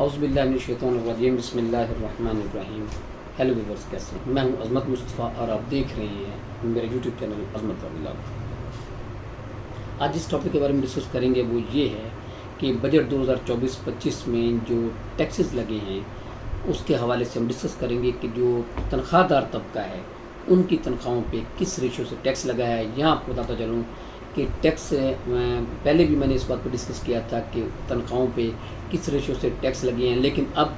اعوذ باللہ من الشیطان الرجیم، بسم اللہ الرحمن الرحیم۔ ہیلو ویورز، کیسے ہیں؟ میں ہوں عظمت مصطفیٰ اور آپ دیکھ رہے ہیں میرے یوٹیوب چینل عظمت ولاگ۔ آج جس ٹاپک کے بارے میں ڈسکس کریں گے وہ یہ ہے کہ بجٹ 2024-25 میں جو ٹیکسز لگے ہیں اس کے حوالے سے ہم ڈسکس کریں گے کہ جو تنخواہ دار طبقہ ہے ان کی تنخواہوں پہ کس ریشو سے ٹیکس لگا ہے۔ یہاں آپ کو بتاتا چلوں کہ ٹیکس پہلے بھی میں نے اس بات پہ ڈسکس کیا تھا کہ تنخواہوں پہ کس ریشو سے ٹیکس لگے ہیں، لیکن اب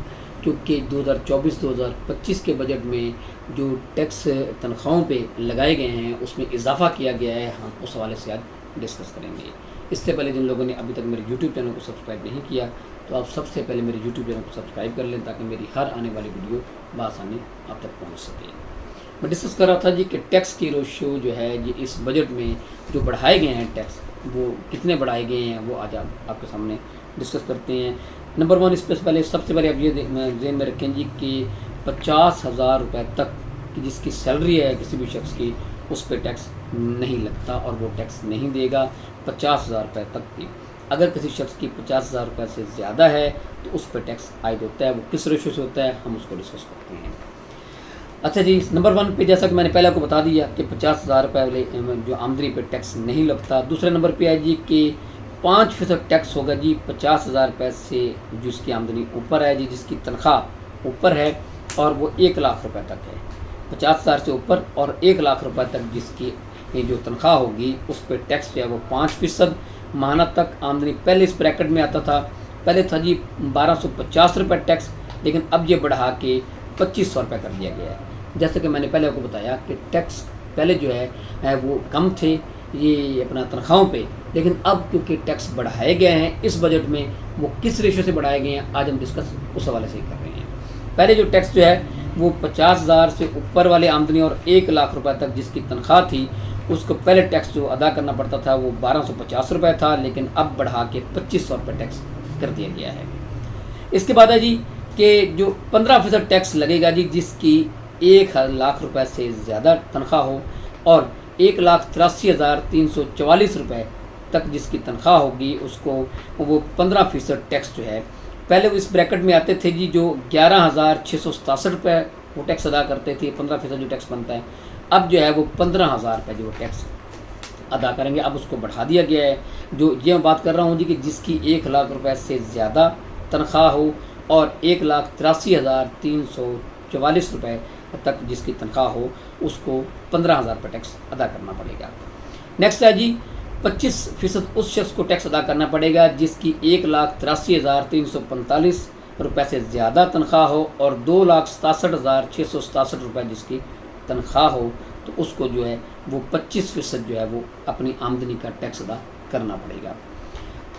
کیونکہ 2024-2025 کے بجٹ میں جو ٹیکس تنخواہوں پہ لگائے گئے ہیں اس میں اضافہ کیا گیا ہے، ہم اس حوالے سے آج ڈسکس کریں گے۔ اس سے پہلے جن لوگوں نے ابھی تک میرے یوٹیوب چینل کو سبسکرائب نہیں کیا تو آپ سب سے پہلے میرے یوٹیوب چینل کو سبسکرائب کر لیں تاکہ میری ہر آنے والی ویڈیو بآسانی آپ تک پہنچ سکے۔ میں ڈسکس کر رہا تھا جی کہ ٹیکس کی ریشو جو ہے یہ اس بجٹ میں جو بڑھائے گئے ہیں ٹیکس وہ کتنے بڑھائے گئے ہیں وہ آج آپ کے سامنے ڈسکس کرتے ہیں۔ نمبر 1، اس پہ سب سے پہلے آپ یہ ذہن میں رکھیں جی کہ 50,000 روپے تک کی جس کی سیلری ہے کسی بھی شخص کی اس پہ ٹیکس نہیں لگتا اور وہ ٹیکس نہیں دے گا 50,000 روپے تک کی۔ اگر کسی شخص کی 50,000 روپے سے زیادہ ہے تو اس پہ ٹیکس عائد ہوتا ہے۔ وہ کس ریشو سے ہوتا ہے ہم اس کو ڈسکس کرتے ہیں۔ اچھا جی، نمبر 1 پہ جیسا کہ میں نے پہلے آپ کو بتا دیا کہ 50,000 روپے جو آمدنی پہ ٹیکس نہیں لگتا۔ دوسرے نمبر پہ ہے جی کہ 5% ٹیکس ہوگا جی 50,000 روپے سے جس کی آمدنی اوپر ہے جی، جس کی تنخواہ اوپر ہے اور وہ 1 لاکھ روپے تک ہے۔ 50,000 سے اوپر اور 1 لاکھ روپے تک جس کی جو تنخواہ ہوگی اس پہ ٹیکس جو ہے وہ 5% ماہانہ تک آمدنی۔ پہلے اس بریکٹ میں آتا تھا، پہلے تھا جی 1250 روپے ٹیکس، لیکن اب یہ بڑھا کے 2500 روپے کر دیا گیا ہے۔ جیسے کہ میں نے پہلے آپ کو بتایا کہ ٹیکس پہلے جو ہے وہ کم تھے یہ اپنا تنخواہوں پہ، لیکن اب کیونکہ ٹیکس بڑھائے گئے ہیں اس بجٹ میں، وہ کس ریشو سے بڑھائے گئے ہیں آج ہم ڈسکس اس حوالے سے ہی کر رہے ہیں۔ پہلے جو ٹیکس جو ہے وہ 50,000 سے اوپر والے آمدنی اور 1 لاکھ روپے تک جس کی تنخواہ تھی اس کو پہلے ٹیکس جو ادا کرنا پڑتا تھا وہ 1250 روپے تھا، لیکن اب بڑھا کے 2500 روپے ٹیکس کر دیا گیا ہے۔ اس کے بعد ہے جی کہ جو 15% ٹیکس لگے گا جی جس کی 1 لاکھ روپے سے زیادہ تنخواہ ہو اور 1,83,344 روپے تک جس کی تنخواہ ہوگی اس کو وہ 15% ٹیکس جو ہے، پہلے وہ اس بریکٹ میں آتے تھے جی جو 11,667 روپے وہ ٹیکس ادا کرتے تھے، 15% جو ٹیکس بنتا ہے، اب جو ہے وہ 15,000 روپے جو ٹیکس ادا کریں گے۔ اب اس کو بڑھا دیا گیا ہے۔ جو یہ میں بات کر رہا ہوں جی کہ جس کی 1 لاکھ روپے سے زیادہ تنخواہ ہو اور 1,83,344 روپے تک جس کی تنخواہ ہو اس کو 15,000 روپے ٹیکس ادا کرنا پڑے گا۔ نیکسٹ ہے جی 25% اس شخص کو ٹیکس ادا کرنا پڑے گا جس کی 1,83,345 روپے سے زیادہ تنخواہ ہو اور 2,67,667 روپے جس کی تنخواہ ہو، تو اس کو جو ہے وہ 25% جو ہے وہ اپنی آمدنی کا ٹیکس ادا کرنا پڑے گا۔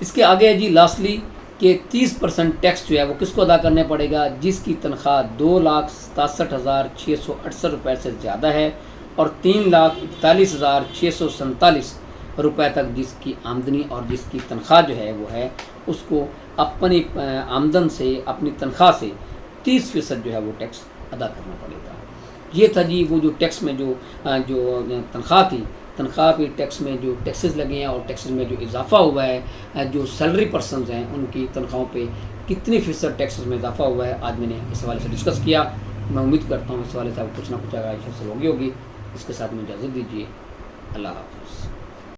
اس کے آگے ہے جی لاسٹلی کہ 30% ٹیکس جو ہے وہ کس کو ادا کرنے پڑے گا جس کی تنخواہ 2,67,668 روپے سے زیادہ ہے اور 3,41,647 روپے تک جس کی آمدنی اور جس کی تنخواہ جو ہے وہ ہے، اس کو اپنی آمدن سے اپنی تنخواہ سے 30% جو ہے وہ ٹیکس ادا کرنا پڑے گا۔ یہ تھا جی وہ جو ٹیکس میں جو تنخواہ تھی، تنخواہ پہ ٹیکس میں جو ٹیکسز لگے ہیں اور ٹیکسز میں جو اضافہ ہوا ہے، جو سیلری پرسنز ہیں ان کی تنخواہوں پہ کتنی فیصد ٹیکسز میں اضافہ ہوا ہے، آج میں نے اس حوالے سے ڈسکس کیا۔ میں امید کرتا ہوں اس حوالے سے آپ کو کچھ نہ کچھ آگاہ حاصل ہوگی۔ اس کے ساتھ میں اجازت دیجیے، اللہ حافظ۔